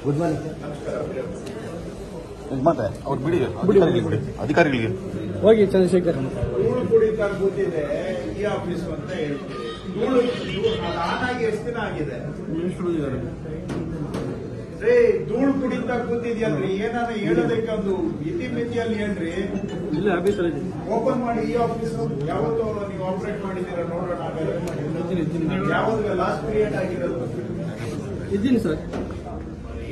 Good morning ಮತ್ತೆ ಅವ್ರು ಬಿಡಿ ಅಧಿಕಾರಿಗಳಿಗೆ ಹೋಗಿ ಚಂದ್ರಶೇಖರ್ ಧೂಳು ಕುಡಿತಾ ಕೂತಿದೆ ಈ ಆಫೀಸ್ ಅಂತ ಹೇಳ್ತೀವಿ. ಧೂಳು ಆನಾಗಿ ಎಷ್ಟು ದಿನ ಆಗಿದೆ ರೇ? ಧೂಳು ಕುಡಿತಾ ಕೂತಿದ್ಯಲ್ರಿ, ಏನಾರ ಹೇಳೋದಕ್ಕೆ ಒಂದು ಇತಿಮಿತಿಯಲ್ಲಿ ಹೇಳ್ರಿ. ಇಲ್ಲ ಆಫೀಸಲ್ಲಿ ಓಪನ್ ಮಾಡಿ ಈ ಆಫೀಸ್ ಯಾವತ್ತೂ ನೀವು ಆಪರೇಟ್ ಮಾಡಿದ್ದೀರಾ ನೋಡೋಣ. ಯಾವ್ದು ಲಾಸ್ಟ್ ಪೀರಿಯಡ್ ಆಗಿರೋದು ಇದ್ದೀನಿ ಸರ್.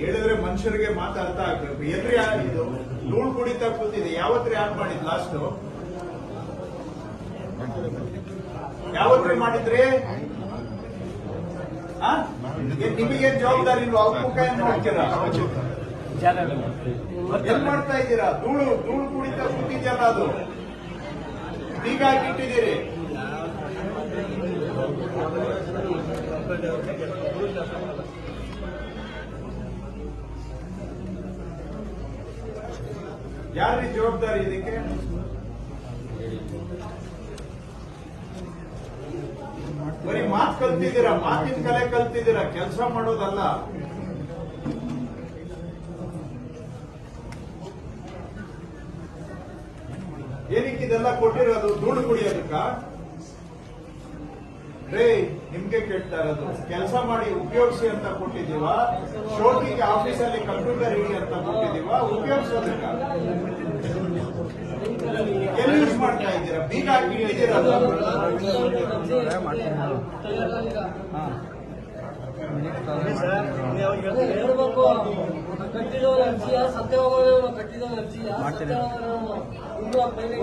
ಹೇಳಿದ್ರೆ ಮನುಷ್ಯರಿಗೆ ಮಾತಾಡ್ತಾ ಆಗ್ಬೇಕು. ಎಲ್ರಿ ಇದು ಧೂಳು ಕುಡಿತಾ ಕೂತಿದೆ, ಯಾವತ್ರಿ ಆನ್ ಮಾಡಿದ್ ಲಾಸ್ಟ್? ಯಾವತ್ರಿ ಮಾಡಿದ್ರಿ? ನಿಮಗೇನ್ ಜವಾಬ್ದಾರಿ ಇಲ್ವಾ? ಅವ್ರ ಮುಖ ಏನ್ ನೋಡ್ತೀರಾ? ಏನ್ ಮಾಡ್ತಾ ಇದ್ದೀರಾ? ಧೂಳು ಕುಡಿತಾ ಕೂತಿದ್ಯಲ್ಲ, ಅದು ಬೀಗ ಹಾಕಿಟ್ಟಿದ್ದೀರಿ. ಯಾರ್ರಿ ಜವಾಬ್ದಾರಿ ಇದಕ್ಕೆ? ಬರೀ ಮಾತು ಕಲ್ತಿದ್ದೀರಾ, ಮಾತಿನ ಕಲೆ ಕಲ್ತಿದ್ದೀರಾ, ಕೆಲಸ ಮಾಡೋದಲ್ಲ. ಏನಕ್ಕೆ ಇದೆಲ್ಲ ಕೊಟ್ಟಿರೋದು? ಧೂಳು ಕುಡಿಯೋದಕ್ಕ? ರೇ, ನಿಮ್ಗೆ ಕೇಳ್ತಾ ಇರೋದು, ಕೆಲಸ ಮಾಡಿ ಉಪಯೋಗಿಸಿ ಅಂತ ಕೊಟ್ಟಿದೀವ? ಶೋಕಿಗೆ ಆಫೀಸಲ್ಲಿ ಕಂಪ್ಯೂಟರ್ ಇಡಿ ಅಂತ ಕೊಟ್ಟಿದೀವ? ಉಪಯೋಗಿಸೋದಕ್ಕ ಎಲ್ಲಿ ಯೂಸ್ ಮಾಡ್ತಾ ಇದ್ದೀರಾ? ಬೀಗ ಹಾಕಿ ಇಟ್ಟಿದ್ದೀರಾ.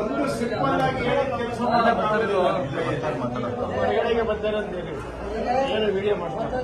ಒಂದು ಸಿಂಪಲ್ ಆಗಿ ಹೇಳಿ ಕೆಲಸ ವಿಡಿಯೋ ಮಾಡ್ತಾರೆ.